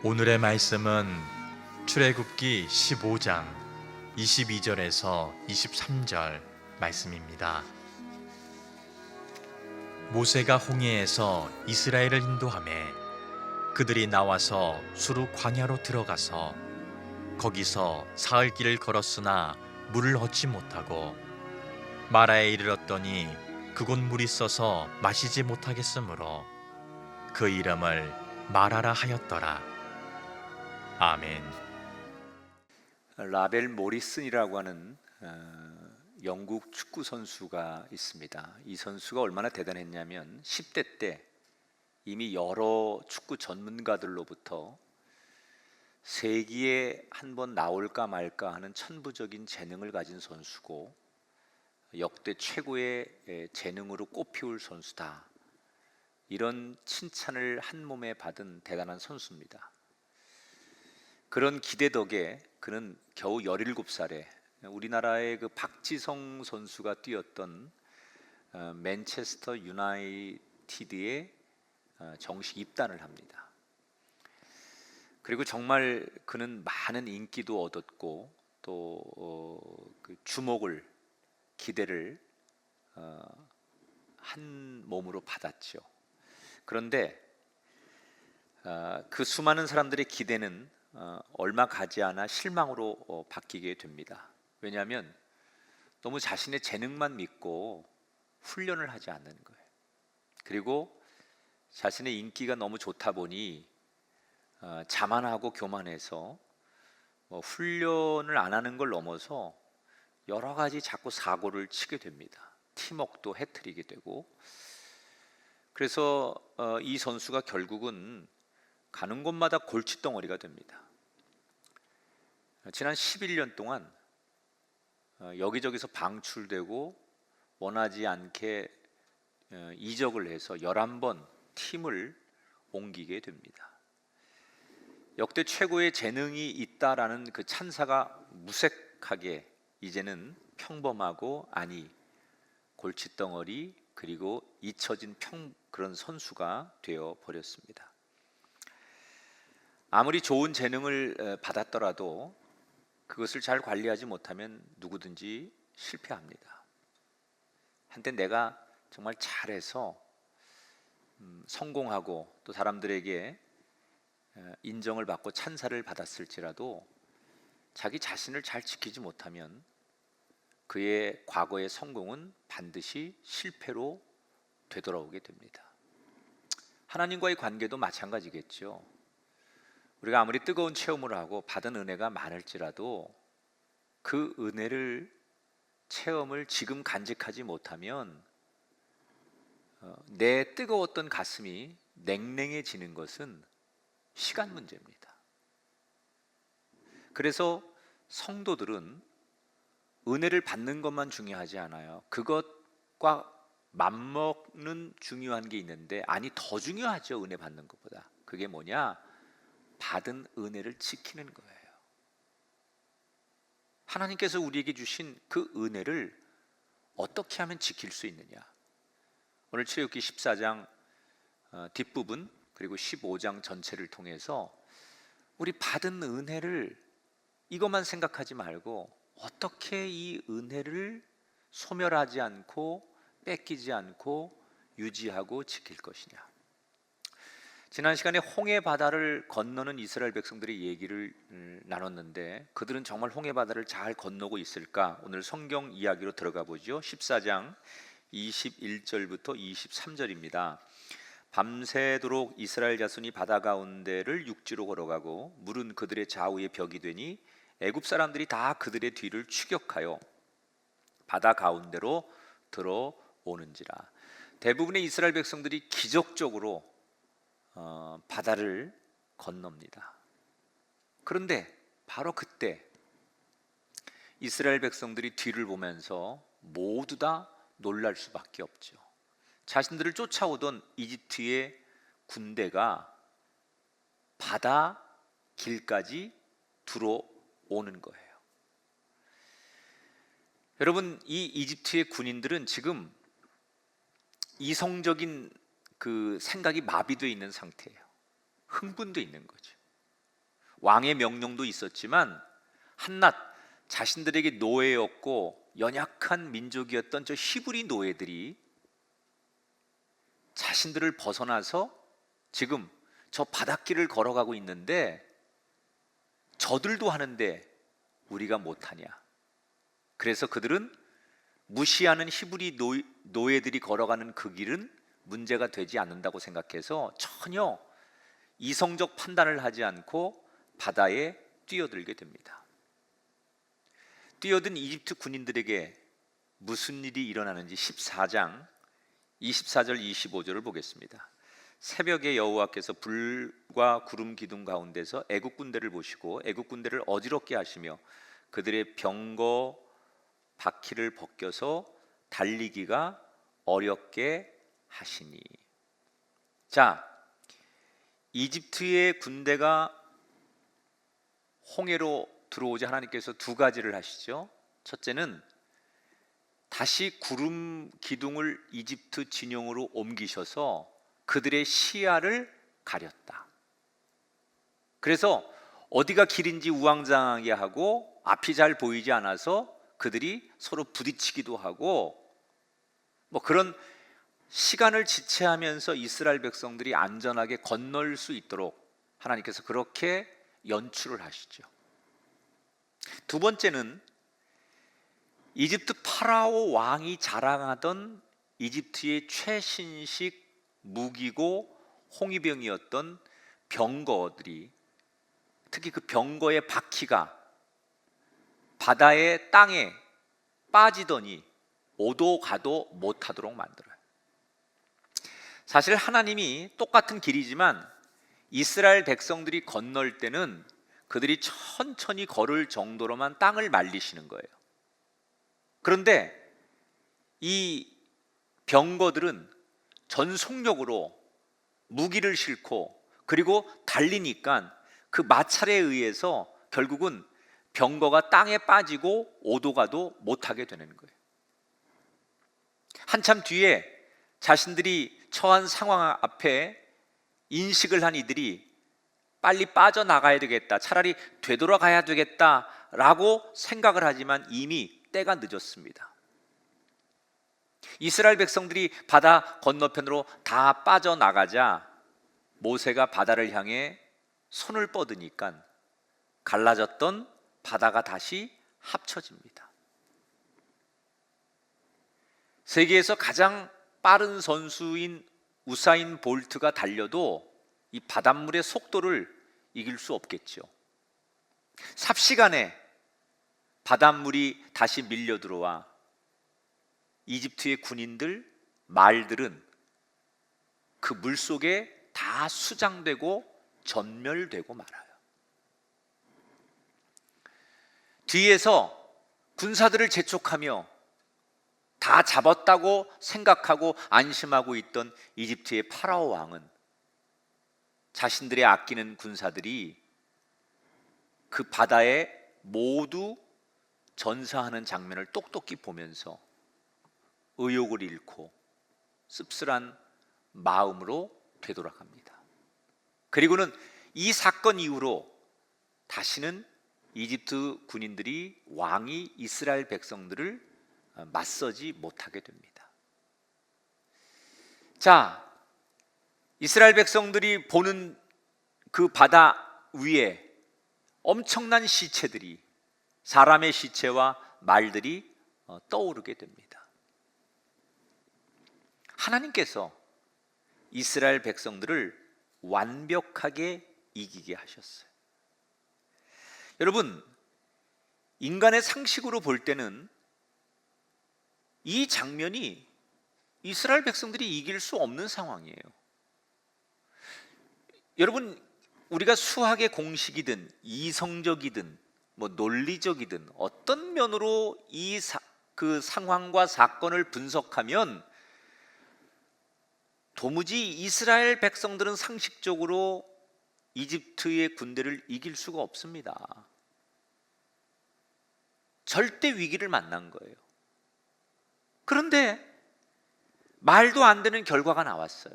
오늘의 말씀은 출애굽기 15장 22절에서 23절 말씀입니다. 모세가 홍해에서 이스라엘을 인도하매 그들이 나와서 수르 광야로 들어가서 거기서 사흘 길을 걸었으나 물을 얻지 못하고 마라에 이르렀더니 그곳 물이 써서 마시지 못하겠으므로 그 이름을 마라라 하였더라. 아멘. 라벨 모리슨이라고 하는 영국 축구 선수가 있습니다. 이 선수가 얼마나 대단했냐면 10대 때 이미 여러 축구 전문가들로부터 세기에 한번 나올까 말까 하는 천부적인 재능을 가진 선수고 역대 최고의 재능으로 꽃피울 선수다, 이런 칭찬을 한 몸에 받은 대단한 선수입니다. 그런 기대 덕에 그는 겨우 17살에 우리나라의 그 박지성 선수가 뛰었던 맨체스터 유나이티드에 정식 입단을 합니다. 그리고 정말 그는 많은 인기도 얻었고 또 그 주목을, 기대를 한 몸으로 받았죠. 그런데 그 수많은 사람들의 기대는 얼마 가지 않아 실망으로 바뀌게 됩니다. 왜냐하면 너무 자신의 재능만 믿고 훈련을 하지 않는 거예요. 그리고 자신의 인기가 너무 좋다 보니 자만하고 교만해서 훈련을 안 하는 걸 넘어서 여러 가지 자꾸 사고를 치게 됩니다. 팀워크도 해트리게 되고, 그래서 이 선수가 결국은 가는 곳마다 골칫덩어리가 됩니다. 지난 11년 동안 여기저기서 방출되고 원하지 않게 이적을 해서 11번 팀을 옮기게 됩니다. 역대 최고의 재능이 있다라는 그 찬사가 무색하게 이제는 평범하고 골칫덩어리, 그리고 잊혀진 그런 선수가 되어 버렸습니다. 아무리 좋은 재능을 받았더라도 그것을 잘 관리하지 못하면 누구든지 실패합니다. 한때 내가 정말 잘해서 성공하고 또 사람들에게 인정을 받고 찬사를 받았을지라도 자기 자신을 잘 지키지 못하면 그의 과거의 성공은 반드시 실패로 되돌아오게 됩니다. 하나님과의 관계도 마찬가지겠죠. 우리가 아무리 뜨거운 체험을 하고 받은 은혜가 많을지라도 그 은혜를, 체험을 지금 간직하지 못하면 내 뜨거웠던 가슴이 냉랭해지는 것은 시간 문제입니다. 그래서 성도들은 은혜를 받는 것만 중요하지 않아요. 그것과 맞먹는 중요한 게 있는데, 더 중요하죠. 은혜 받는 것보다. 그게 뭐냐? 받은 은혜를 지키는 거예요. 하나님께서 우리에게 주신 그 은혜를 어떻게 하면 지킬 수 있느냐? 오늘 출애굽기 14장 뒷부분 그리고 15장 전체를 통해서 우리 받은 은혜를 이것만 생각하지 말고 어떻게 이 은혜를 소멸하지 않고 뺏기지 않고 유지하고 지킬 것이냐. 지난 시간에 홍해 바다를 건너는 이스라엘 백성들의 얘기를 나눴는데 그들은 정말 홍해 바다를 잘 건너고 있을까? 오늘 성경 이야기로 들어가 보죠. 14장 21절부터 23절입니다. 밤새도록 이스라엘 자손이 바다 가운데를 육지로 걸어가고 물은 그들의 좌우에 벽이 되니 애굽 사람들이 다 그들의 뒤를 추격하여 바다 가운데로 들어오는지라. 대부분의 이스라엘 백성들이 기적적으로 바다를 건넙니다. 그런데 바로 그때 이스라엘 백성들이 뒤를 보면서 모두 다 놀랄 수밖에 없죠. 자신들을 쫓아오던 이집트의 군대가 바다 길까지 들어오는 거예요. 여러분, 이 이집트의 군인들은 지금 이성적인 그 생각이 마비되어 있는 상태예요. 흥분도 있는 거죠. 왕의 명령도 있었지만 한낱 자신들에게 노예였고 연약한 민족이었던 저 히브리 노예들이 자신들을 벗어나서 지금 저 바닷길을 걸어가고 있는데 저들도 하는데 우리가 못하냐. 그래서 그들은 무시하는 히브리 노예들이 걸어가는 그 길은 문제가 되지 않는다고 생각해서 전혀 이성적 판단을 하지 않고 바다에 뛰어들게 됩니다. 뛰어든 이집트 군인들에게 무슨 일이 일어나는지 14장 24절 25절을 보겠습니다. 새벽에 여호와께서 불과 구름 기둥 가운데서 애국 군대를 보시고 애국 군대를 어지럽게 하시며 그들의 병거 바퀴를 벗겨서 달리기가 어렵게 하시니. 자, 이집트의 군대가 홍해로 들어오자 하나님께서 두 가지를 하시죠. 첫째는 다시 구름 기둥을 이집트 진영으로 옮기셔서 그들의 시야를 가렸다. 그래서 어디가 길인지 우왕좌왕하게 하고 앞이 잘 보이지 않아서 그들이 서로 부딪히기도 하고 뭐 그런 시간을 지체하면서 이스라엘 백성들이 안전하게 건널 수 있도록 하나님께서 그렇게 연출을 하시죠. 두 번째는 이집트 파라오 왕이 자랑하던 이집트의 최신식 무기고 홍위병이었던 병거들이, 특히 그 병거의 바퀴가 바다의 땅에 빠지더니 오도 가도 못하도록 만들어요. 사실 하나님이 똑같은 길이지만 이스라엘 백성들이 건널 때는 그들이 천천히 걸을 정도로만 땅을 말리시는 거예요. 그런데 이 병거들은 전속력으로 무기를 싣고 그리고 달리니까 그 마찰에 의해서 결국은 병거가 땅에 빠지고 오도 가도 못하게 되는 거예요. 한참 뒤에 자신들이 처한 상황 앞에 인식을 한 이들이 빨리 빠져나가야 되겠다, 차라리 되돌아가야 되겠다라고 생각을 하지만 이미 때가 늦었습니다. 이스라엘 백성들이 바다 건너편으로 다 빠져나가자 모세가 바다를 향해 손을 뻗으니까 갈라졌던 바다가 다시 합쳐집니다. 세계에서 가장 빠른 선수인 우사인 볼트가 달려도 이 바닷물의 속도를 이길 수 없겠죠. 삽시간에 바닷물이 다시 밀려 들어와 이집트의 군인들, 말들은 그 물속에 다 수장되고 전멸되고 말아요. 뒤에서 군사들을 재촉하며 다 잡았다고 생각하고 안심하고 있던 이집트의 파라오 왕은 자신들의 아끼는 군사들이 그 바다에 모두 전사하는 장면을 똑똑히 보면서 의욕을 잃고 씁쓸한 마음으로 되돌아갑니다. 그리고는 이 사건 이후로 다시는 이집트 군인들이 왕이 이스라엘 백성들을 맞서지 못하게 됩니다. 자, 이스라엘 백성들이 보는 그 바다 위에 엄청난 시체들이, 사람의 시체와 말들이 떠오르게 됩니다. 하나님께서 이스라엘 백성들을 완벽하게 이기게 하셨어요. 여러분, 인간의 상식으로 볼 때는 이 장면이 이스라엘 백성들이 이길 수 없는 상황이에요. 여러분, 우리가 수학의 공식이든 이성적이든 뭐 논리적이든 어떤 면으로 그 상황과 사건을 분석하면 도무지 이스라엘 백성들은 상식적으로 이집트의 군대를 이길 수가 없습니다. 절대 위기를 만난 거예요. 그런데 말도 안 되는 결과가 나왔어요.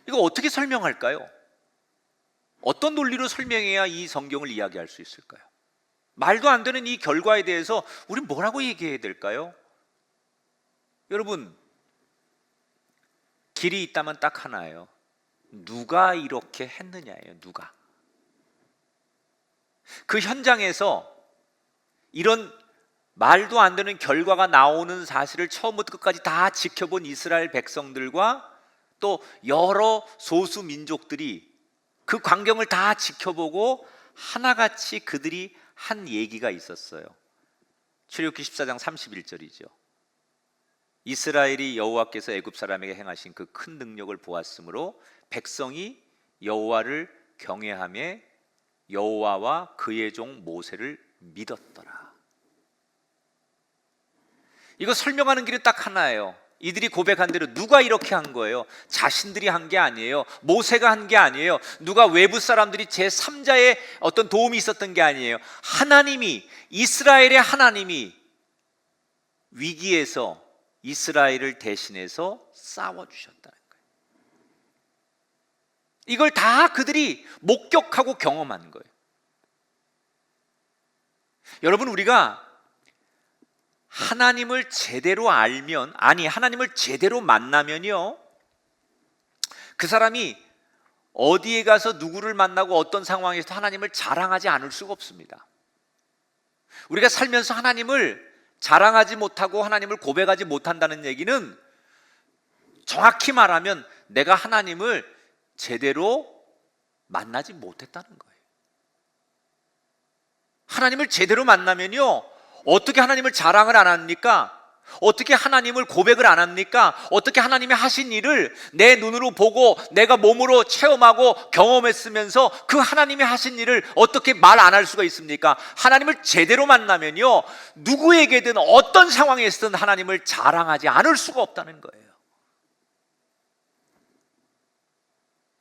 이거 어떻게 설명할까요? 어떤 논리로 설명해야 이 성경을 이야기할 수 있을까요? 말도 안 되는 이 결과에 대해서 우리 뭐라고 얘기해야 될까요? 여러분, 길이 있다면 딱 하나예요. 누가 이렇게 했느냐예요. 누가. 그 현장에서 이런 말도 안 되는 결과가 나오는 사실을 처음부터 끝까지 다 지켜본 이스라엘 백성들과 또 여러 소수 민족들이 그 광경을 다 지켜보고 하나같이 그들이 한 얘기가 있었어요. 출애굽기 14장 31절이죠. 이스라엘이 여호와께서 애굽 사람에게 행하신 그 큰 능력을 보았으므로 백성이 여호와를 경외하며 여호와와 그의 종 모세를 믿었더라. 이거 설명하는 길이 딱 하나예요. 이들이 고백한 대로 누가 이렇게 한 거예요? 자신들이 한 게 아니에요. 모세가 한 게 아니에요. 누가 외부 사람들이 제3자의 어떤 도움이 있었던 게 아니에요. 하나님이, 이스라엘의 하나님이 위기에서 이스라엘을 대신해서 싸워주셨다는 거예요. 이걸 다 그들이 목격하고 경험한 거예요. 여러분, 우리가 하나님을 제대로 알면, 아니 하나님을 제대로 만나면요, 그 사람이 어디에 가서 누구를 만나고 어떤 상황에서 하나님을 자랑하지 않을 수가 없습니다. 우리가 살면서 하나님을 자랑하지 못하고 하나님을 고백하지 못한다는 얘기는 정확히 말하면 내가 하나님을 제대로 만나지 못했다는 거예요. 하나님을 제대로 만나면요, 어떻게 하나님을 자랑을 안 합니까? 어떻게 하나님을 고백을 안 합니까? 어떻게 하나님이 하신 일을 내 눈으로 보고 내가 몸으로 체험하고 경험했으면서 그 하나님이 하신 일을 어떻게 말 안 할 수가 있습니까? 하나님을 제대로 만나면요, 누구에게든 어떤 상황에서든 하나님을 자랑하지 않을 수가 없다는 거예요.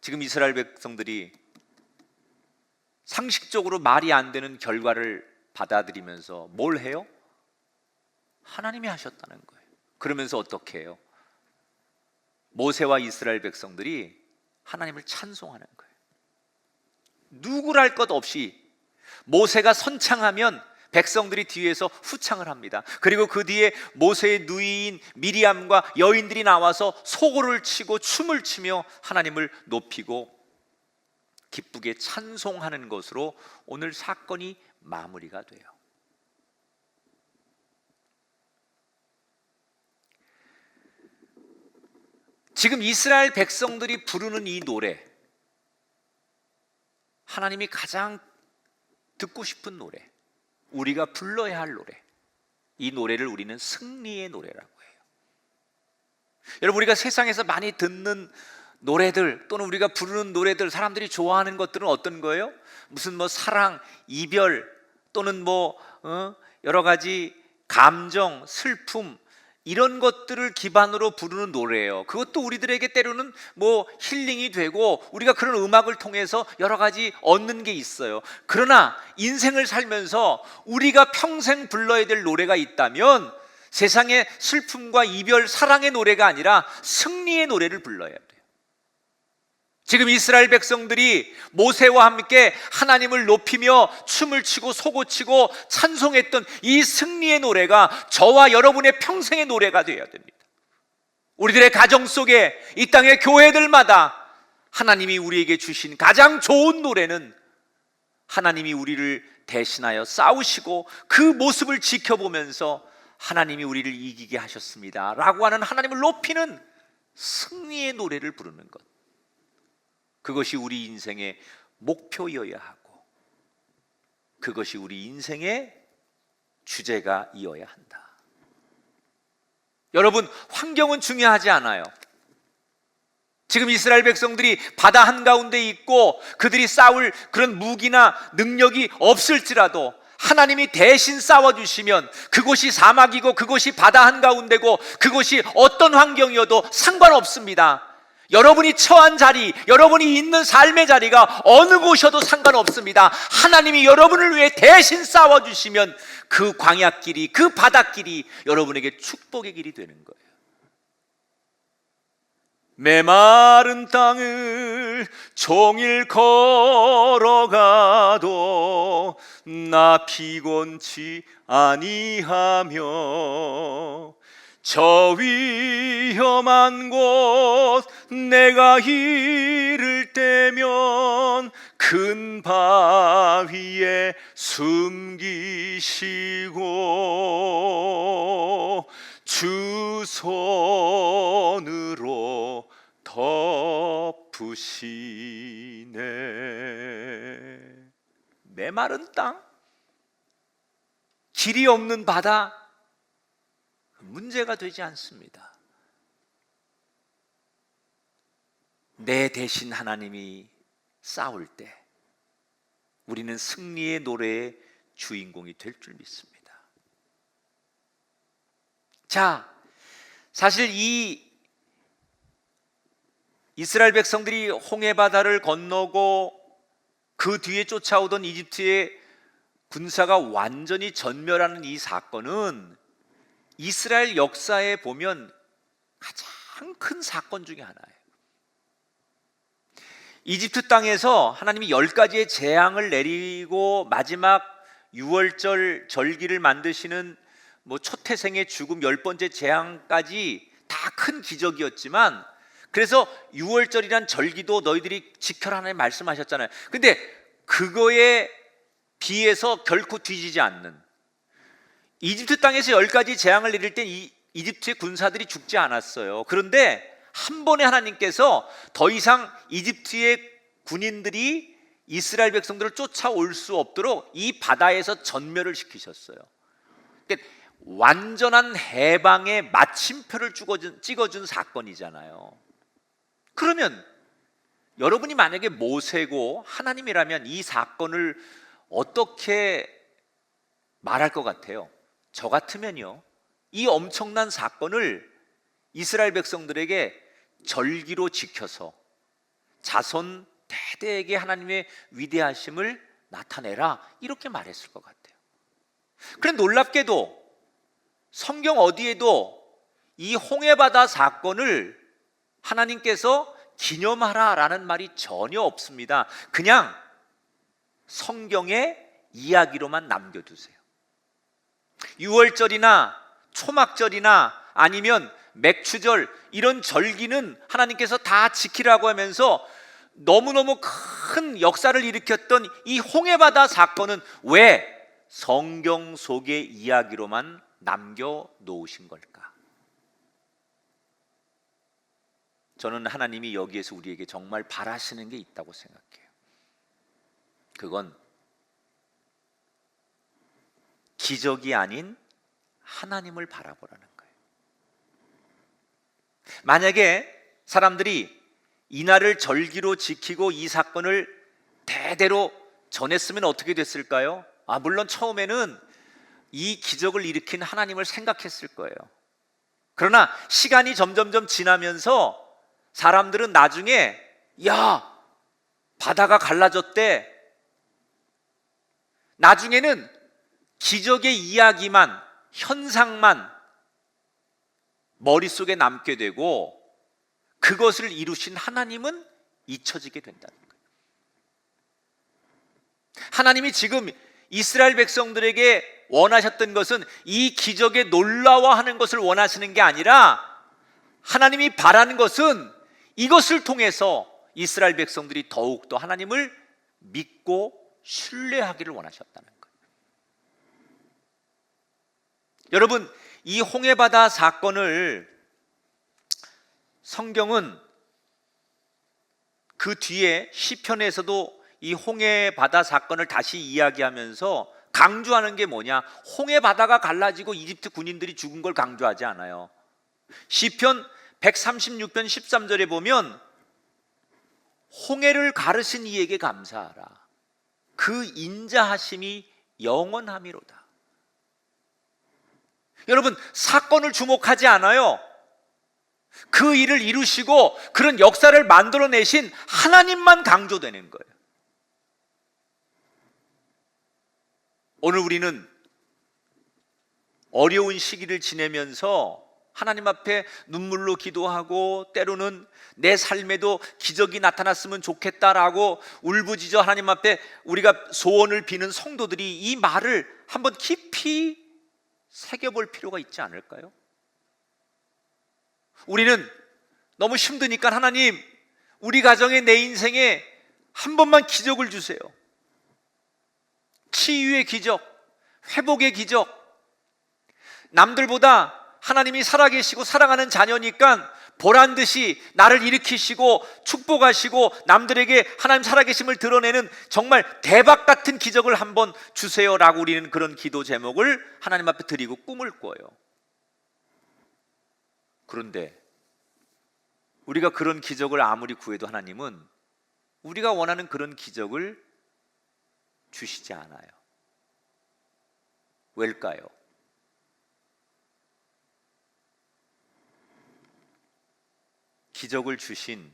지금 이스라엘 백성들이 상식적으로 말이 안 되는 결과를 받아들이면서 뭘 해요? 하나님이 하셨다는 거예요. 그러면서 어떻게 해요? 모세와 이스라엘 백성들이 하나님을 찬송하는 거예요. 누구랄 것 없이 모세가 선창하면 백성들이 뒤에서 후창을 합니다. 그리고 그 뒤에 모세의 누이인 미리암과 여인들이 나와서 소고를 치고 춤을 추며 하나님을 높이고 기쁘게 찬송하는 것으로 오늘 사건이 마무리가 돼요. 지금 이스라엘 백성들이 부르는 이 노래, 하나님이 가장 듣고 싶은 노래, 우리가 불러야 할 노래, 이 노래를 우리는 승리의 노래라고 해요. 여러분, 우리가 세상에서 많이 듣는 노래들 또는 우리가 부르는 노래들, 사람들이 좋아하는 것들은 어떤 거예요? 무슨 뭐 사랑, 이별 또는 여러 가지 감정, 슬픔, 이런 것들을 기반으로 부르는 노래예요. 그것도 우리들에게 때로는 힐링이 되고 우리가 그런 음악을 통해서 여러 가지 얻는 게 있어요. 그러나 인생을 살면서 우리가 평생 불러야 될 노래가 있다면 세상의 슬픔과 이별, 사랑의 노래가 아니라 승리의 노래를 불러야 돼요. 지금 이스라엘 백성들이 모세와 함께 하나님을 높이며 춤을 추고 소고치고 찬송했던 이 승리의 노래가 저와 여러분의 평생의 노래가 되어야 됩니다. 우리들의 가정 속에, 이 땅의 교회들마다 하나님이 우리에게 주신 가장 좋은 노래는 하나님이 우리를 대신하여 싸우시고 그 모습을 지켜보면서 하나님이 우리를 이기게 하셨습니다 라고 하는 하나님을 높이는 승리의 노래를 부르는 것, 그것이 우리 인생의 목표여야 하고 그것이 우리 인생의 주제가 이어야 한다. 여러분, 환경은 중요하지 않아요. 지금 이스라엘 백성들이 바다 한가운데 있고 그들이 싸울 그런 무기나 능력이 없을지라도 하나님이 대신 싸워주시면 그곳이 사막이고 그곳이 바다 한가운데고 그곳이 어떤 환경이어도 상관없습니다. 여러분이 처한 자리, 여러분이 있는 삶의 자리가 어느 곳이어도 상관없습니다. 하나님이 여러분을 위해 대신 싸워주시면 그 광야길이, 그 바닷길이 여러분에게 축복의 길이 되는 거예요. 메마른 땅을 종일 걸어가도 나 피곤치 아니하며 저 위험한 곳 내가 이를 때면 큰 바위에 숨기시고 주 손으로 덮으시네. 메마른 땅, 길이 없는 바다, 문제가 되지 않습니다. 내 대신 하나님이 싸울 때 우리는 승리의 노래의 주인공이 될 줄 믿습니다. 자, 사실 이 이스라엘 백성들이 홍해바다를 건너고 그 뒤에 쫓아오던 이집트의 군사가 완전히 전멸하는 이 사건은 이스라엘 역사에 보면 가장 큰 사건 중에 하나예요. 이집트 땅에서 하나님이 10가지의 재앙을 내리고 마지막 6월절 절기를 만드시는 초태생의 죽음 10번째 재앙까지 다 큰 기적이었지만, 그래서 6월절이란 절기도 너희들이 지켜라 하나님 말씀하셨잖아요. 근데 그거에 비해서 결코 뒤지지 않는, 이집트 땅에서 10가지 재앙을 내릴 때 이집트의 군사들이 죽지 않았어요. 그런데 한 번에 하나님께서 더 이상 이집트의 군인들이 이스라엘 백성들을 쫓아올 수 없도록 이 바다에서 전멸을 시키셨어요. 그러니까 완전한 해방의 마침표를 찍어준 사건이잖아요. 그러면 여러분이 만약에 모세고 하나님이라면 이 사건을 어떻게 말할 것 같아요? 저 같으면요, 이 엄청난 사건을 이스라엘 백성들에게 절기로 지켜서 자손 대대에게 하나님의 위대하심을 나타내라, 이렇게 말했을 것 같아요. 그런데 놀랍게도 성경 어디에도 이 홍해바다 사건을 하나님께서 기념하라라는 말이 전혀 없습니다. 그냥 성경의 이야기로만 남겨두세요. 6월절이나 초막절이나 아니면 맥추절, 이런 절기는 하나님께서 다 지키라고 하면서 너무너무 큰 역사를 일으켰던 이 홍해바다 사건은 왜 성경 속의 이야기로만 남겨놓으신 걸까? 저는 하나님이 여기에서 우리에게 정말 바라시는 게 있다고 생각해요. 그건 기적이 아닌 하나님을 바라보라는 거예요. 만약에 사람들이 이날을 절기로 지키고 이 사건을 대대로 전했으면 어떻게 됐을까요? 물론 처음에는 이 기적을 일으킨 하나님을 생각했을 거예요. 그러나 시간이 점점점 지나면서 사람들은 나중에 야, 바다가 갈라졌대, 나중에는 기적의 이야기만, 현상만 머릿속에 남게 되고 그것을 이루신 하나님은 잊혀지게 된다는 거예요. 하나님이 지금 이스라엘 백성들에게 원하셨던 것은 이 기적에 놀라워하는 것을 원하시는 게 아니라, 하나님이 바라는 것은 이것을 통해서 이스라엘 백성들이 더욱더 하나님을 믿고 신뢰하기를 원하셨다는 거예요. 여러분, 이 홍해바다 사건을 성경은 그 뒤에 시편에서도 이 홍해바다 사건을 다시 이야기하면서 강조하는 게 뭐냐? 홍해바다가 갈라지고 이집트 군인들이 죽은 걸 강조하지 않아요. 시편 136편 13절에 보면 홍해를 가르신 이에게 감사하라, 그 인자하심이 영원함이로다. 여러분, 사건을 주목하지 않아요. 그 일을 이루시고 그런 역사를 만들어내신 하나님만 강조되는 거예요. 오늘 우리는 어려운 시기를 지내면서 하나님 앞에 눈물로 기도하고 때로는 내 삶에도 기적이 나타났으면 좋겠다라고 울부짖어 하나님 앞에 우리가 소원을 비는 성도들이 이 말을 한번 깊이 새겨볼 필요가 있지 않을까요? 우리는 너무 힘드니까 하나님, 우리 가정에 내 인생에 한 번만 기적을 주세요. 치유의 기적, 회복의 기적. 남들보다 하나님이 살아계시고 사랑하는 자녀니까 보란듯이 나를 일으키시고 축복하시고 남들에게 하나님 살아계심을 드러내는 정말 대박 같은 기적을 한번 주세요라고 우리는 그런 기도 제목을 하나님 앞에 드리고 꿈을 꿔요. 그런데 우리가 그런 기적을 아무리 구해도 하나님은 우리가 원하는 그런 기적을 주시지 않아요. 왜일까요? 기적을 주신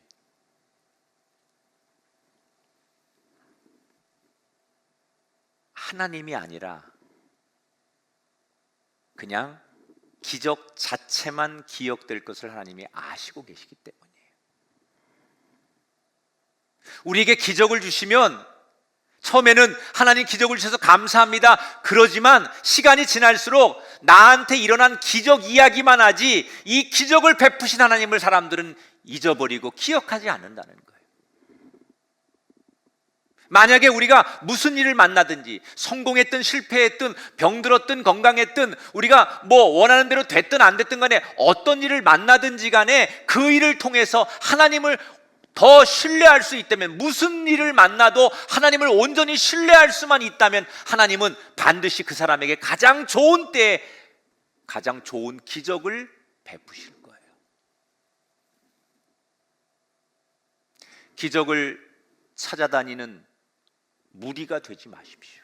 하나님이 아니라 그냥 기적 자체만 기억될 것을 하나님이 아시고 계시기 때문이에요. 우리에게 기적을 주시면 처음에는 하나님 기적을 주셔서 감사합니다. 그러지만 시간이 지날수록 나한테 일어난 기적 이야기만 하지 이 기적을 베푸신 하나님을 사람들은 잊어버리고 기억하지 않는다는 거예요. 만약에 우리가 무슨 일을 만나든지 성공했든 실패했든 병들었든 건강했든 우리가 뭐 원하는 대로 됐든 안 됐든 간에 어떤 일을 만나든지 간에 그 일을 통해서 하나님을 더 신뢰할 수 있다면, 무슨 일을 만나도 하나님을 온전히 신뢰할 수만 있다면 하나님은 반드시 그 사람에게 가장 좋은 때에 가장 좋은 기적을 베푸실 거예요. 기적을 찾아다니는 무리가 되지 마십시오.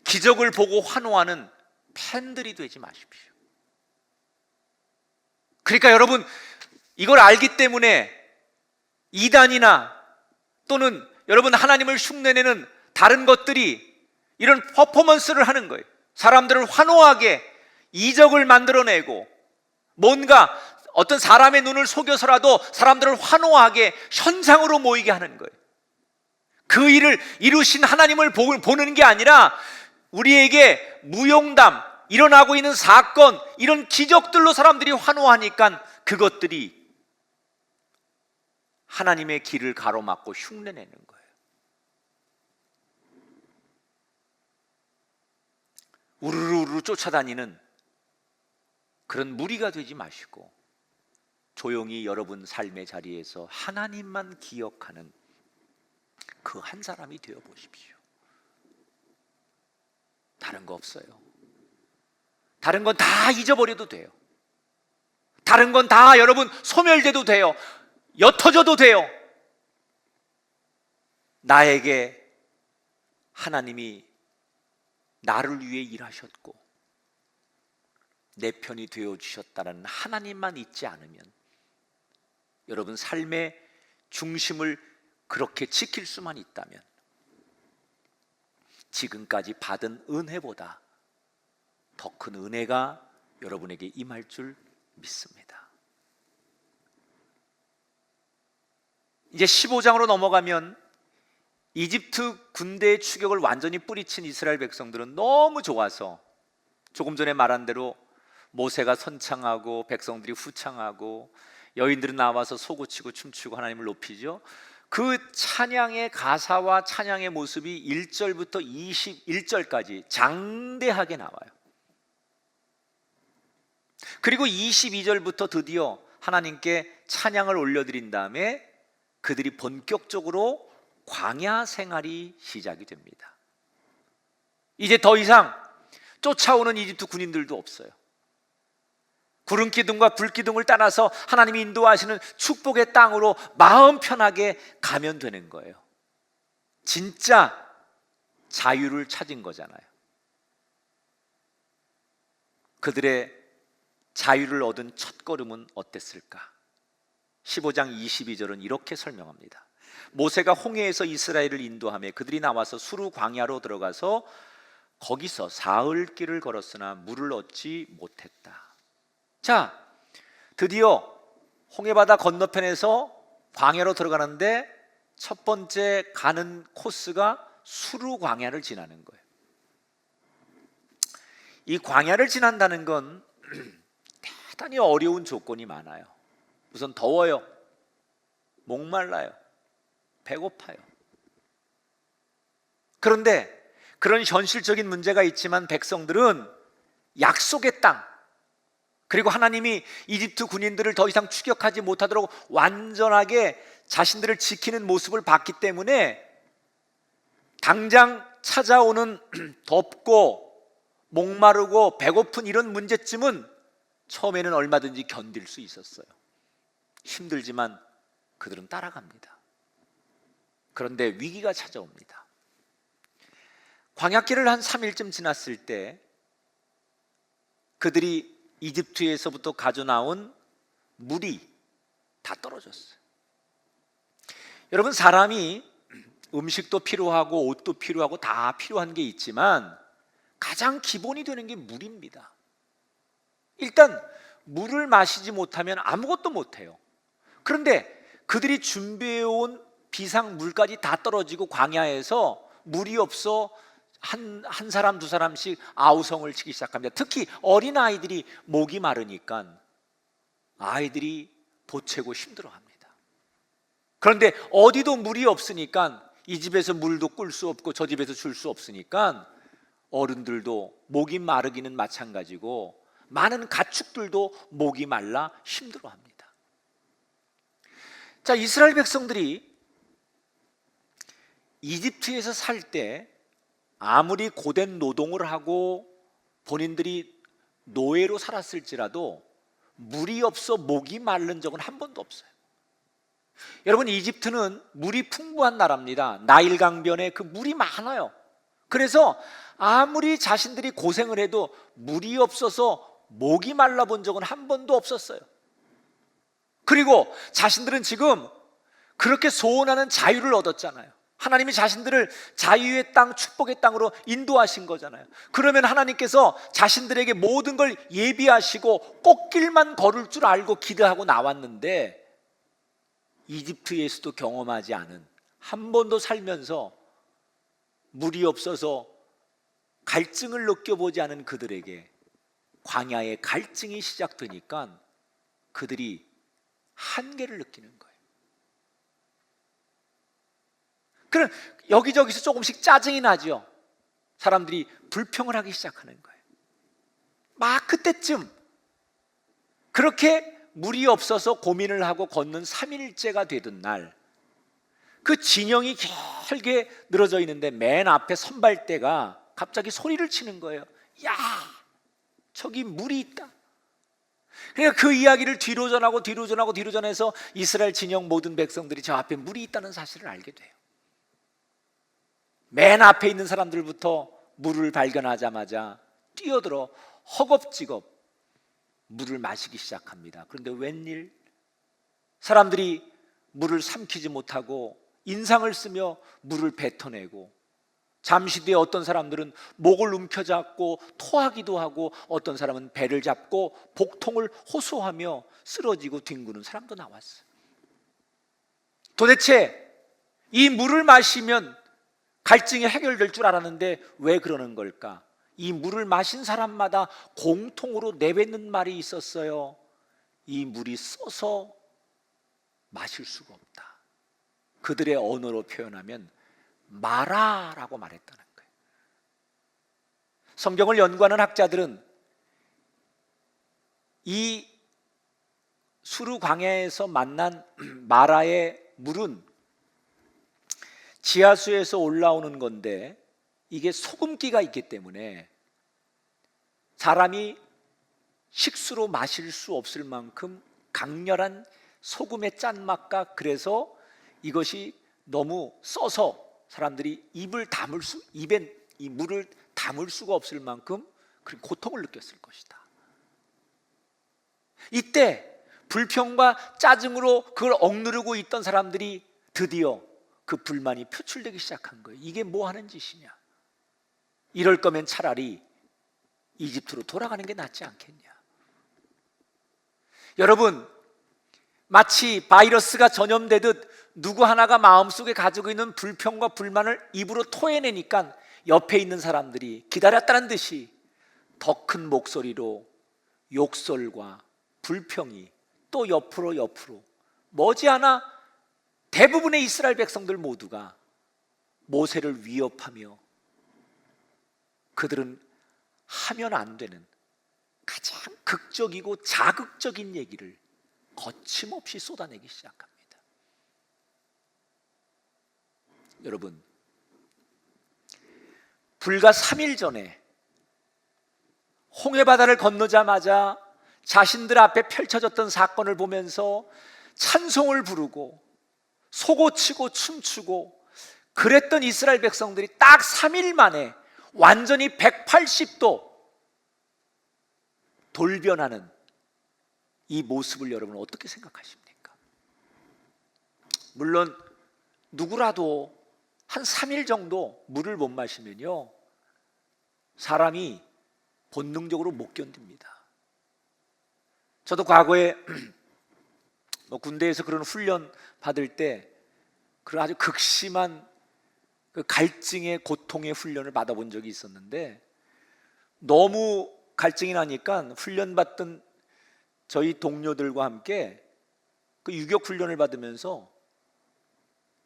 기적을 보고 환호하는 팬들이 되지 마십시오. 그러니까 여러분, 이걸 알기 때문에 이단이나 또는 여러분 하나님을 흉내내는 다른 것들이 이런 퍼포먼스를 하는 거예요. 사람들을 환호하게 이적을 만들어내고 뭔가 어떤 사람의 눈을 속여서라도 사람들을 환호하게 현상으로 모이게 하는 거예요. 그 일을 이루신 하나님을 보는 게 아니라 우리에게 무용담, 일어나고 있는 사건, 이런 기적들로 사람들이 환호하니까 그것들이 하나님의 길을 가로막고 흉내내는 거예요. 우르르 쫓아다니는 그런 무리가 되지 마시고 조용히 여러분 삶의 자리에서 하나님만 기억하는 그 한 사람이 되어 보십시오. 다른 거 없어요. 다른 건 다 잊어버려도 돼요. 다른 건 다 여러분 소멸돼도 돼요. 옅어져도 돼요. 나에게 하나님이 나를 위해 일하셨고 내 편이 되어주셨다는 하나님만 잊지 않으면 여러분 삶의 중심을 그렇게 지킬 수만 있다면 지금까지 받은 은혜보다 더 큰 은혜가 여러분에게 임할 줄 믿습니다. 이제 15장으로 넘어가면 이집트 군대의 추격을 완전히 뿌리친 이스라엘 백성들은 너무 좋아서 조금 전에 말한 대로 모세가 선창하고 백성들이 후창하고 여인들은 나와서 소고치고 춤추고 하나님을 높이죠. 그 찬양의 가사와 찬양의 모습이 1절부터 21절까지 장대하게 나와요. 그리고 22절부터 드디어 하나님께 찬양을 올려드린 다음에 그들이 본격적으로 광야 생활이 시작이 됩니다. 이제 더 이상 쫓아오는 이집트 군인들도 없어요. 구름 기둥과 불 기둥을 따라서 하나님이 인도하시는 축복의 땅으로 마음 편하게 가면 되는 거예요. 진짜 자유를 찾은 거잖아요. 그들의 자유를 얻은 첫걸음은 어땠을까? 15장 22절은 이렇게 설명합니다. 모세가 홍해에서 이스라엘을 인도하며 그들이 나와서 수르 광야로 들어가서 거기서 사흘길을 걸었으나 물을 얻지 못했다. 자, 드디어 홍해바다 건너편에서 광야로 들어가는데 첫 번째 가는 코스가 수르 광야를 지나는 거예요. 이 광야를 지난다는 건 대단히 어려운 조건이 많아요. 우선 더워요. 목말라요. 배고파요. 그런데 그런 현실적인 문제가 있지만 백성들은 약속의 땅, 그리고 하나님이 이집트 군인들을 더 이상 추격하지 못하도록 완전하게 자신들을 지키는 모습을 봤기 때문에 당장 찾아오는 덥고 목마르고 배고픈 이런 문제쯤은 처음에는 얼마든지 견딜 수 있었어요. 힘들지만 그들은 따라갑니다. 그런데 위기가 찾아옵니다. 광야길을 한 3일쯤 지났을 때 그들이 이집트에서부터 가져나온 물이 다 떨어졌어요. 여러분, 사람이 음식도 필요하고 옷도 필요하고 다 필요한 게 있지만 가장 기본이 되는 게 물입니다. 일단 물을 마시지 못하면 아무것도 못해요. 그런데 그들이 준비해온 비상물까지 다 떨어지고 광야에서 물이 없어 한 사람 두 사람씩 아우성을 치기 시작합니다. 특히 어린아이들이 목이 마르니까 아이들이 보채고 힘들어합니다. 그런데 어디도 물이 없으니까 이 집에서 물도 꿀 수 없고 저 집에서 줄 수 없으니까 어른들도 목이 마르기는 마찬가지고 많은 가축들도 목이 말라 힘들어합니다. 자, 이스라엘 백성들이 이집트에서 살 때 아무리 고된 노동을 하고 본인들이 노예로 살았을지라도 물이 없어 목이 마른 적은 한 번도 없어요. 여러분, 이집트는 물이 풍부한 나라입니다. 나일 강변에 그 물이 많아요. 그래서 아무리 자신들이 고생을 해도 물이 없어서 목이 말라 본 적은 한 번도 없었어요. 그리고 자신들은 지금 그렇게 소원하는 자유를 얻었잖아요. 하나님이 자신들을 자유의 땅, 축복의 땅으로 인도하신 거잖아요. 그러면 하나님께서 자신들에게 모든 걸 예비하시고 꽃길만 걸을 줄 알고 기대하고 나왔는데 이집트에서도 경험하지 않은, 한 번도 살면서 물이 없어서 갈증을 느껴보지 않은 그들에게 광야의 갈증이 시작되니까 그들이 한계를 느끼는 거예요. 그럼 여기저기서 조금씩 짜증이 나죠. 사람들이 불평을 하기 시작하는 거예요. 막 그때쯤 그렇게 물이 없어서 고민을 하고 걷는 3일째가 되던 날, 그 진영이 길게 늘어져 있는데 맨 앞에 선발대가 갑자기 소리를 치는 거예요. 야, 저기 물이 있다. 그러니까 그 이야기를 뒤로 전해서 이스라엘 진영 모든 백성들이 저 앞에 물이 있다는 사실을 알게 돼요. 맨 앞에 있는 사람들부터 물을 발견하자마자 뛰어들어 허겁지겁 물을 마시기 시작합니다. 그런데 웬일? 사람들이 물을 삼키지 못하고 인상을 쓰며 물을 뱉어내고, 잠시 뒤에 어떤 사람들은 목을 움켜잡고 토하기도 하고, 어떤 사람은 배를 잡고 복통을 호소하며 쓰러지고 뒹구는 사람도 나왔어요. 도대체 이 물을 마시면 갈증이 해결될 줄 알았는데 왜 그러는 걸까? 이 물을 마신 사람마다 공통으로 내뱉는 말이 있었어요. 이 물이 써서 마실 수가 없다. 그들의 언어로 표현하면 마라라고 말했다는 거예요. 성경을 연구하는 학자들은 이 수르 광야에서 만난 마라의 물은 지하수에서 올라오는 건데 이게 소금기가 있기 때문에 사람이 식수로 마실 수 없을 만큼 강렬한 소금의 짠맛과, 그래서 이것이 너무 써서 사람들이 입에 이 물을 담을 수가 없을 만큼 그런 고통을 느꼈을 것이다. 이때 불평과 짜증으로 그걸 억누르고 있던 사람들이 드디어 그 불만이 표출되기 시작한 거예요. 이게 뭐 하는 짓이냐? 이럴 거면 차라리 이집트로 돌아가는 게 낫지 않겠냐. 여러분, 마치 바이러스가 전염되듯 누구 하나가 마음속에 가지고 있는 불평과 불만을 입으로 토해내니까 옆에 있는 사람들이 기다렸다는 듯이 더 큰 목소리로 욕설과 불평이 또 옆으로 머지않아 대부분의 이스라엘 백성들 모두가 모세를 위협하며 그들은 하면 안 되는 가장 극적이고 자극적인 얘기를 거침없이 쏟아내기 시작합니다. 여러분, 불과 3일 전에 홍해바다를 건너자마자 자신들 앞에 펼쳐졌던 사건을 보면서 찬송을 부르고 소고치고 춤추고 그랬던 이스라엘 백성들이 딱 3일 만에 완전히 180도 돌변하는 이 모습을 여러분 어떻게 생각하십니까? 물론 누구라도 한 3일 정도 물을 못 마시면요, 사람이 본능적으로 못 견딥니다. 저도 과거에 군대에서 그런 훈련 받을 때 그런 아주 극심한 그 갈증의 고통의 훈련을 받아본 적이 있었는데, 너무 갈증이 나니까 훈련받던 저희 동료들과 함께 그 유격 훈련을 받으면서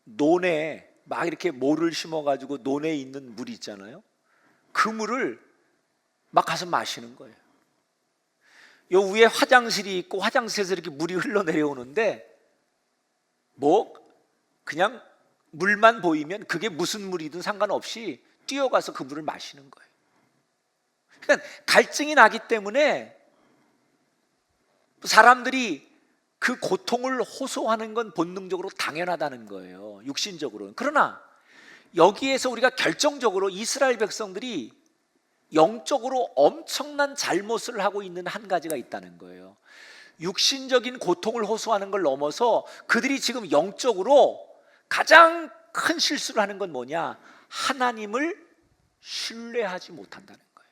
논에 막 이렇게 모를 심어가지고 논에 있는 물이 있잖아요. 그 물을 막 가서 마시는 거예요. 요 위에 화장실이 있고 화장실에서 이렇게 물이 흘러내려오는데 뭐 그냥 물만 보이면 그게 무슨 물이든 상관없이 뛰어가서 그 물을 마시는 거예요. 그러니까 갈증이 나기 때문에 사람들이 그 고통을 호소하는 건 본능적으로 당연하다는 거예요, 육신적으로는. 그러나 여기에서 우리가 결정적으로 이스라엘 백성들이 영적으로 엄청난 잘못을 하고 있는 한 가지가 있다는 거예요. 육신적인 고통을 호소하는 걸 넘어서 그들이 지금 영적으로 가장 큰 실수를 하는 건 뭐냐? 하나님을 신뢰하지 못한다는 거예요.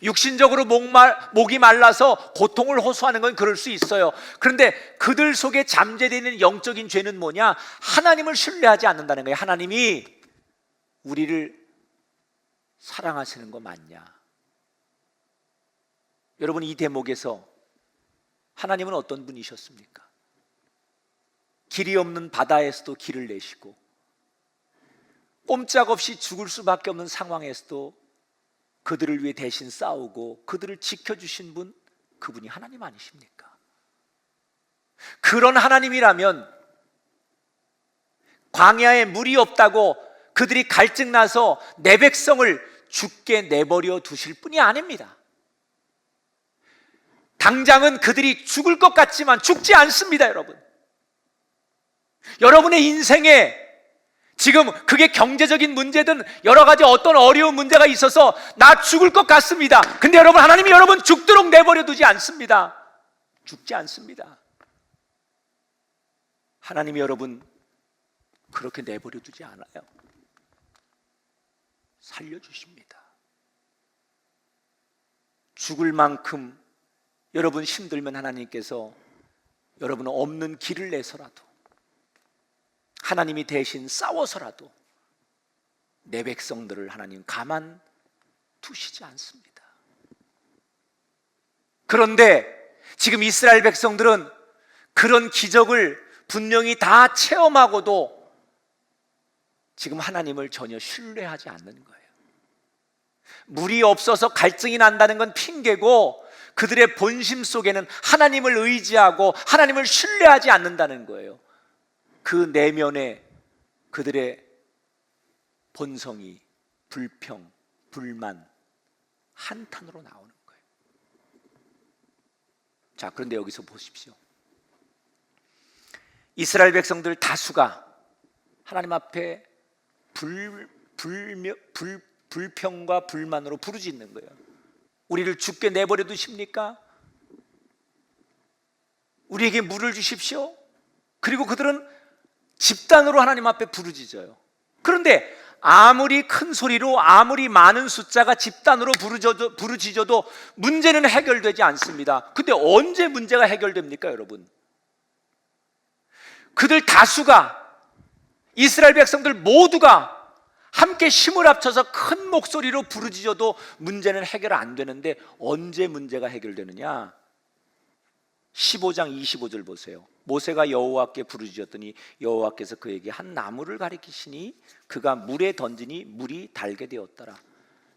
육신적으로 목이 말라서 고통을 호소하는 건 그럴 수 있어요. 그런데 그들 속에 잠재되어 있는 영적인 죄는 뭐냐? 하나님을 신뢰하지 않는다는 거예요. 하나님이 우리를 사랑하시는 거 맞냐? 여러분, 이 대목에서 하나님은 어떤 분이셨습니까? 길이 없는 바다에서도 길을 내시고 꼼짝없이 죽을 수밖에 없는 상황에서도 그들을 위해 대신 싸우고 그들을 지켜주신 분, 그분이 하나님 아니십니까? 그런 하나님이라면 광야에 물이 없다고 그들이 갈증나서 내 백성을 죽게 내버려 두실 분이 아닙니다. 당장은 그들이 죽을 것 같지만 죽지 않습니다. 여러분의 인생에 지금 그게 경제적인 문제든 여러 가지 어떤 어려운 문제가 있어서 나 죽을 것 같습니다. 근데 여러분, 하나님이 여러분 죽도록 내버려 두지 않습니다. 죽지 않습니다. 하나님이 여러분 그렇게 내버려 두지 않아요. 살려주십니다. 죽을 만큼 여러분 힘들면 하나님께서 여러분 없는 길을 내서라도, 하나님이 대신 싸워서라도 내 백성들을 하나님 가만 두시지 않습니다. 그런데 지금 이스라엘 백성들은 그런 기적을 분명히 다 체험하고도 지금 하나님을 전혀 신뢰하지 않는 거예요. 물이 없어서 갈증이 난다는 건 핑계고, 그들의 본심 속에는 하나님을 의지하고 하나님을 신뢰하지 않는다는 거예요. 그 내면에 그들의 본성이 불평, 불만, 한탄으로 나오는 거예요. 자, 그런데 여기서 보십시오. 이스라엘 백성들 다수가 하나님 앞에 불평과 불만으로 부르짖는 거예요. 우리를 죽게 내버려 두십니까? 우리에게 물을 주십시오. 그리고 그들은 집단으로 하나님 앞에 부르짖어요. 그런데 아무리 큰 소리로 아무리 많은 숫자가 집단으로 부르짖어도 문제는 해결되지 않습니다. 근데 언제 문제가 해결됩니까, 여러분? 그들 다수가, 이스라엘 백성들 모두가 함께 힘을 합쳐서 큰 목소리로 부르짖어도 문제는 해결 안 되는데 언제 문제가 해결되느냐? 15장 25절 보세요. 모세가 여호와께 부르짖었더니 여호와께서 그에게 한 나무를 가리키시니 그가 물에 던지니 물이 달게 되었더라.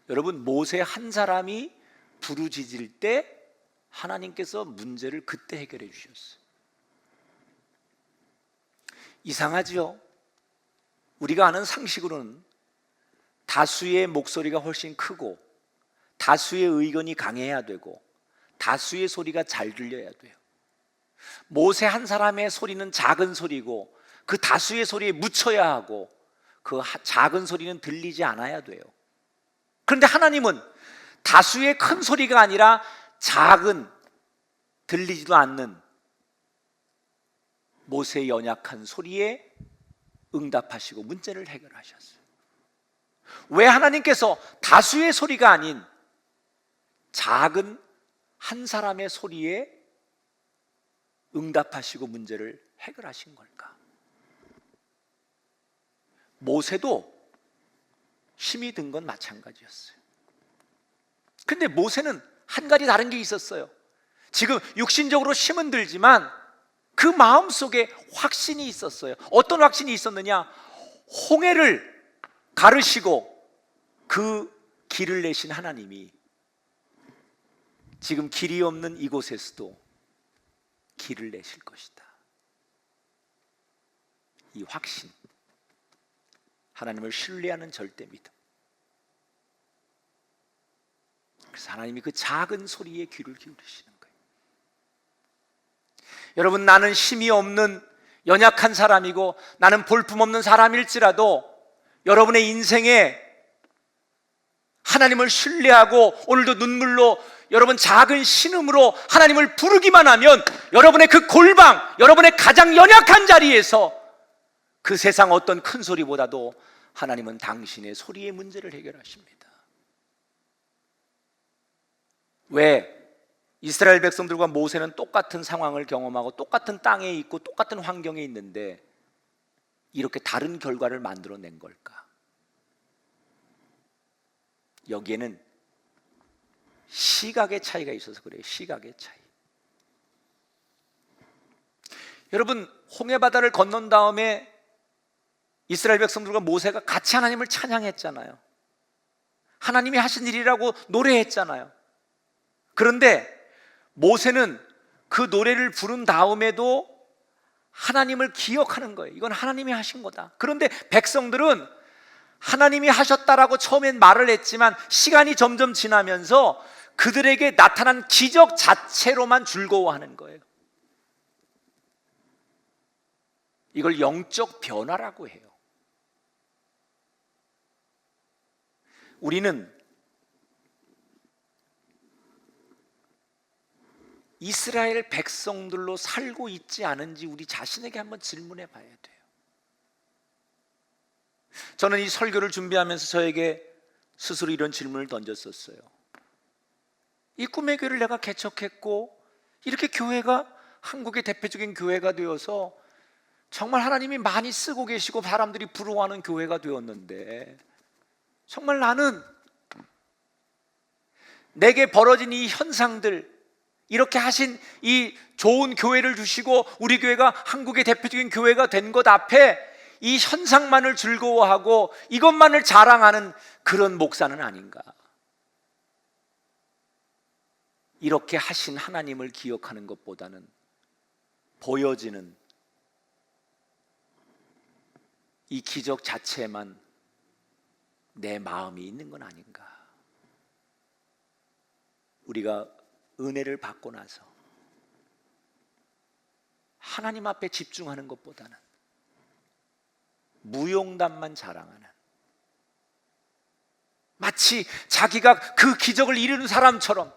여러분, 모세 한 사람이 부르짖을 때 하나님께서 문제를 그때 해결해 주셨어요. 이상하죠? 우리가 아는 상식으로는 다수의 목소리가 훨씬 크고 다수의 의견이 강해야 되고 다수의 소리가 잘 들려야 돼요. 모세 한 사람의 소리는 작은 소리고 그 다수의 소리에 묻혀야 하고 그 작은 소리는 들리지 않아야 돼요. 그런데 하나님은 다수의 큰 소리가 아니라 작은, 들리지도 않는 모세의 연약한 소리에 응답하시고 문제를 해결하셨어요. 왜 하나님께서 다수의 소리가 아닌 작은 한 사람의 소리에 응답하시고 문제를 해결하신 걸까? 모세도 힘이 든 건 마찬가지였어요. 근데 모세는 한 가지 다른 게 있었어요. 지금 육신적으로 힘은 들지만 그 마음속에 확신이 있었어요. 어떤 확신이 있었느냐? 홍해를 가르시고 그 길을 내신 하나님이 지금 길이 없는 이곳에서도 길을 내실 것이다. 이 확신, 하나님을 신뢰하는 절대 믿음. 그래서 하나님이 그 작은 소리에 귀를 기울이시는 거예요. 여러분, 나는 힘이 없는 연약한 사람이고 나는 볼품없는 사람일지라도 여러분의 인생에 하나님을 신뢰하고 오늘도 눈물로 여러분 작은 신음으로 하나님을 부르기만 하면 여러분의 그 골방, 여러분의 가장 연약한 자리에서 그 세상 어떤 큰 소리보다도 하나님은 당신의 소리의 문제를 해결하십니다. 왜? 이스라엘 백성들과 모세는 똑같은 상황을 경험하고 똑같은 땅에 있고 똑같은 환경에 있는데 이렇게 다른 결과를 만들어낸 걸까? 여기에는 시각의 차이가 있어서 그래요. 시각의 차이. 여러분, 홍해바다를 건넌 다음에 이스라엘 백성들과 모세가 같이 하나님을 찬양했잖아요. 하나님이 하신 일이라고 노래했잖아요. 그런데 모세는 그 노래를 부른 다음에도 하나님을 기억하는 거예요. 이건 하나님이 하신 거다. 그런데 백성들은 하나님이 하셨다라고 처음엔 말을 했지만 시간이 점점 지나면서 그들에게 나타난 기적 자체로만 즐거워하는 거예요. 이걸 영적 변화라고 해요. 우리는 이스라엘 백성들로 살고 있지 않은지 우리 자신에게 한번 질문해 봐야 돼요. 저는 이 설교를 준비하면서 저에게 스스로 이런 질문을 던졌었어요. 이 꿈의 교회를 내가 개척했고 이렇게 교회가 한국의 대표적인 교회가 되어서 정말 하나님이 많이 쓰고 계시고 사람들이 부러워하는 교회가 되었는데 정말 나는 내게 벌어진 이 현상들, 이렇게 하신 이 좋은 교회를 주시고 우리 교회가 한국의 대표적인 교회가 된 것 앞에 이 현상만을 즐거워하고 이것만을 자랑하는 그런 목사는 아닌가? 이렇게 하신 하나님을 기억하는 것보다는 보여지는 이 기적 자체에만 내 마음이 있는 건 아닌가? 우리가 은혜를 받고 나서 하나님 앞에 집중하는 것보다는 무용담만 자랑하는, 마치 자기가 그 기적을 이루는 사람처럼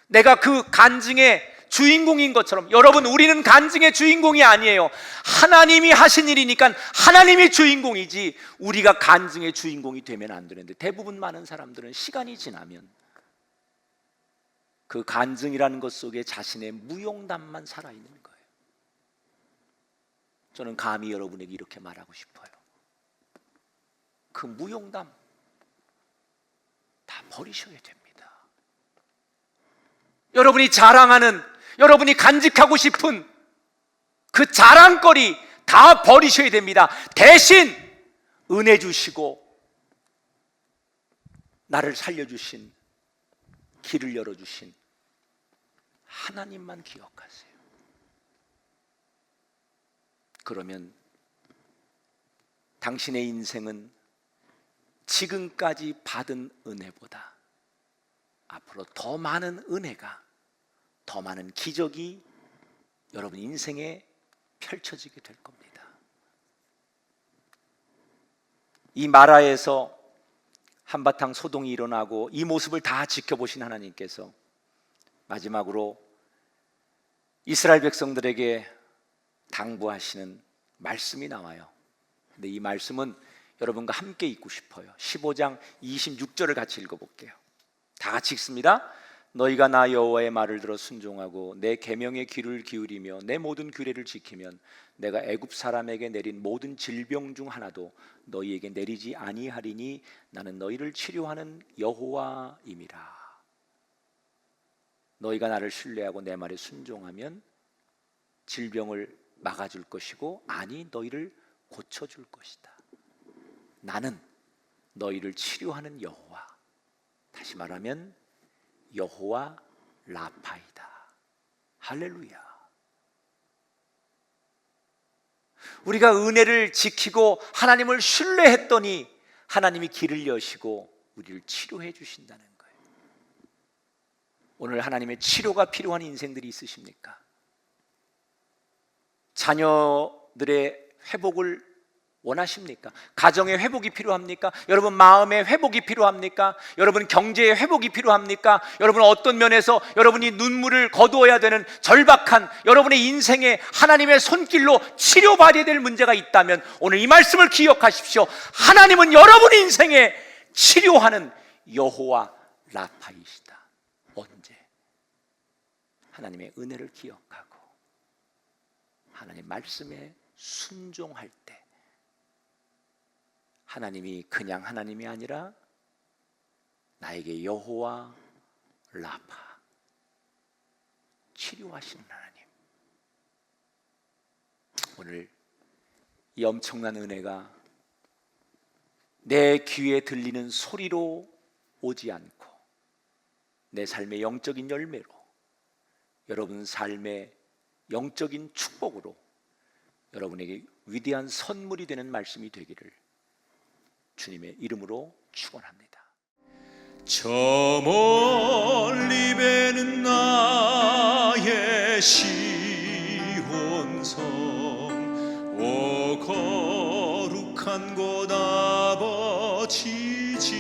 내가 그 간증에 주인공인 것처럼, 여러분, 우리는 간증의 주인공이 아니에요. 하나님이 하신 일이니까 하나님이 주인공이지 우리가 간증의 주인공이 되면 안 되는데, 대부분 많은 사람들은 시간이 지나면 그 간증이라는 것 속에 자신의 무용담만 살아있는 거예요. 저는 감히 여러분에게 이렇게 말하고 싶어요. 그 무용담 다 버리셔야 됩니다. 여러분이 자랑하는, 여러분이 간직하고 싶은 그 자랑거리 다 버리셔야 됩니다. 대신 은혜 주시고 나를 살려주신, 길을 열어주신 하나님만 기억하세요. 그러면 당신의 인생은 지금까지 받은 은혜보다 앞으로 더 많은 은혜가, 더 많은 기적이 여러분 인생에 펼쳐지게 될 겁니다. 이 마라에서 한바탕 소동이 일어나고 이 모습을 다 지켜보신 하나님께서 마지막으로 이스라엘 백성들에게 당부하시는 말씀이 나와요. 근데 이 말씀은 여러분과 함께 읽고 싶어요. 15장 26절을 같이 읽어볼게요. 다 같이 읽습니다. 너희가 나 여호와의 말을 들어 순종하고 내 계명에 귀를 기울이며 내 모든 규례를 지키면 내가 애굽 사람에게 내린 모든 질병 중 하나도 너희에게 내리지 아니하리니 나는 너희를 치료하는 여호와임이라. 너희가 나를 신뢰하고 내 말에 순종하면 질병을 막아줄 것이고, 아니 너희를 고쳐줄 것이다. 나는 너희를 치료하는 여호와, 다시 말하면 여호와 라파이다. 할렐루야. 우리가 은혜를 지키고 하나님을 신뢰했더니 하나님이 길을 여시고 우리를 치료해 주신다는 거예요. 오늘 하나님의 치료가 필요한 인생들이 있으십니까? 자녀들의 회복을 원하십니까? 가정의 회복이 필요합니까? 여러분 마음의 회복이 필요합니까? 여러분 경제의 회복이 필요합니까? 여러분 어떤 면에서 여러분이 눈물을 거두어야 되는 절박한 여러분의 인생에 하나님의 손길로 치료받아야 될 문제가 있다면 오늘 이 말씀을 기억하십시오. 하나님은 여러분 인생에 치료하는 여호와 라파이시다. 언제? 하나님의 은혜를 기억하고 하나님 말씀에 순종할 때 하나님이 그냥 하나님이 아니라 나에게 여호와 라파, 치료하시는 하나님. 오늘 이 엄청난 은혜가 내 귀에 들리는 소리로 오지 않고 내 삶의 영적인 열매로, 여러분 삶의 영적인 축복으로 여러분에게 위대한 선물이 되는 말씀이 되기를 주님의 이름으로 축원합니다. 저 멀리 배는 나의 시온성, 오 거룩한 곳 아버지 집,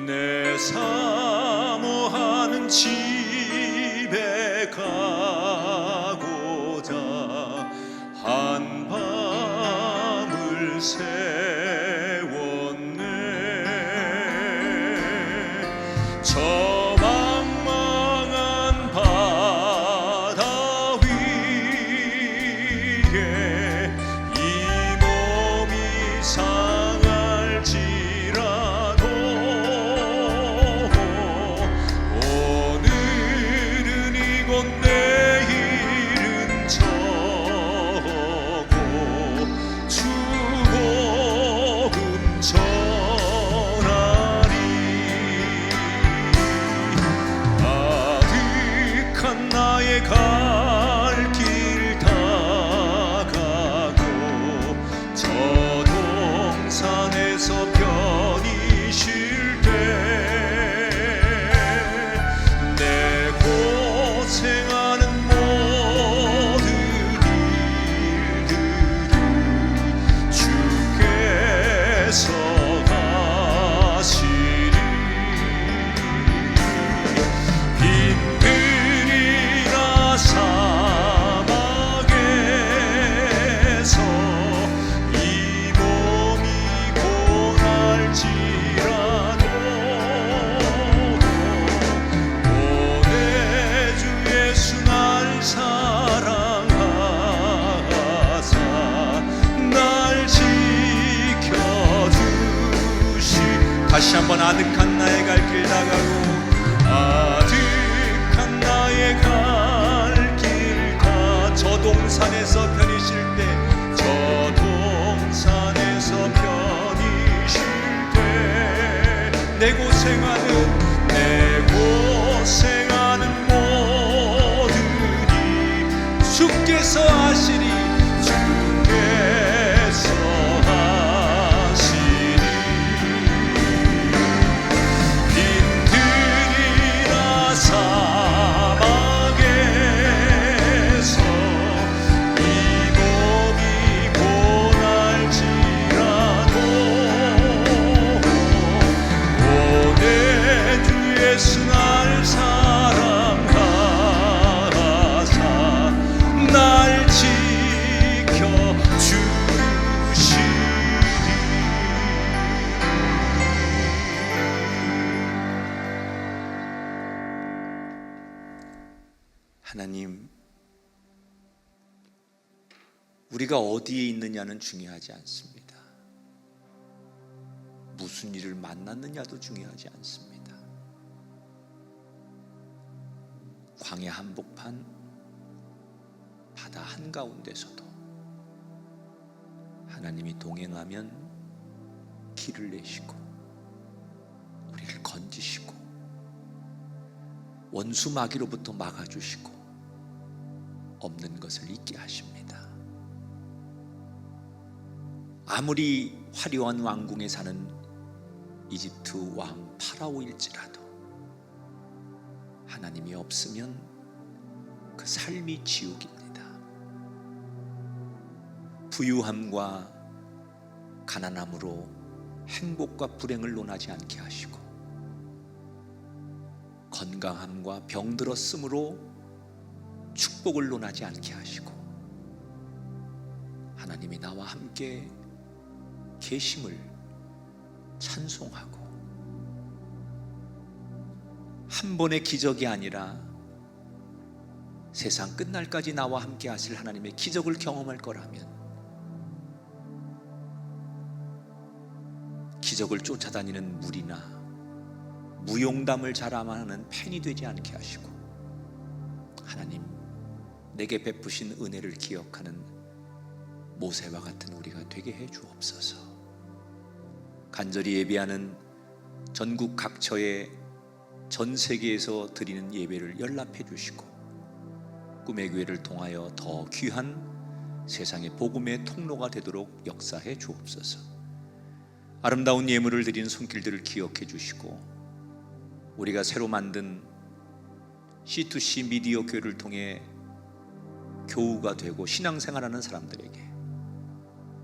내 사모하는 집에 가고자 한밤을 세웠네. 저 망망한 바다 위에 이 몸이 상할지라도 오늘은 이곳 내일은 저곳 축복은 전하리. 가득한 나의 갈 길 다가고 저 동산에서 편히 쉴 때 내 고생하는 모든 일들을 주께서 다시 한번 아득한 나의 갈 길 나가고 아득한 나의 갈 길 가 저 동산에서 편히 쉴 때 저 동산에서 편히 쉴 때 내 고생하는 모든이 주께서 하시리 주께서 하시리 빈들이나 사막에서 이 몸이 고날지라도 오내 주 예수 날 사랑하사 날 지켜주시리. 하나님, 우리가 어디에 있느냐는 중요하지 않습니다. 무슨 일을 만났느냐도 중요하지 않습니다. 광야 한복판 바다 한가운데서도 하나님이 동행하면 길을 내시고 우리를 건지시고 원수 마귀로부터 막아주시고 없는 것을 있게 하십니다. 아무리 화려한 왕궁에 사는 이집트 왕 파라오일지라도 하나님이 없으면 그 삶이 지옥입니다. 부유함과 가난함으로 행복과 불행을 논하지 않게 하시고 건강함과 병들었으므로 축복을 논하지 않게 하시고 하나님이 나와 함께 계심을 찬송하고 한 번의 기적이 아니라 세상 끝날까지 나와 함께 하실 하나님의 기적을 경험할 거라면 기적을 쫓아다니는 물이나 무용담을 자랑하는 팬이 되지 않게 하시고 하나님 내게 베푸신 은혜를 기억하는 모세와 같은 우리가 되게 해 주옵소서. 간절히 예배하는 전국 각처에 전 세계에서 드리는 예배를 연락해 주시고 꿈의 교회를 통하여 더 귀한 세상의 복음의 통로가 되도록 역사해 주옵소서. 아름다운 예물을 드리는 손길들을 기억해 주시고 우리가 새로 만든 C2C 미디어 교회를 통해 교우가 되고 신앙생활하는 사람들에게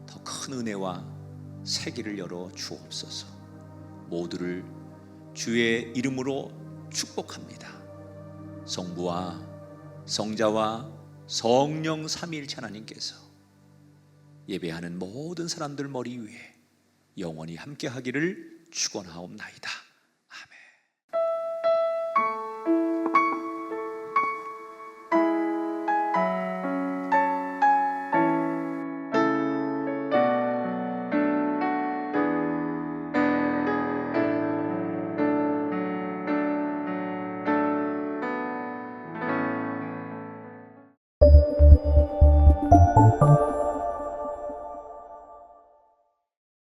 더 큰 은혜와 세계를 열어 주옵소서. 모두를 주의 이름으로 축복합니다. 성부와 성자와 성령 삼위일체 하나님께서 예배하는 모든 사람들 머리 위에 영원히 함께하기를 축원하옵나이다. 아멘.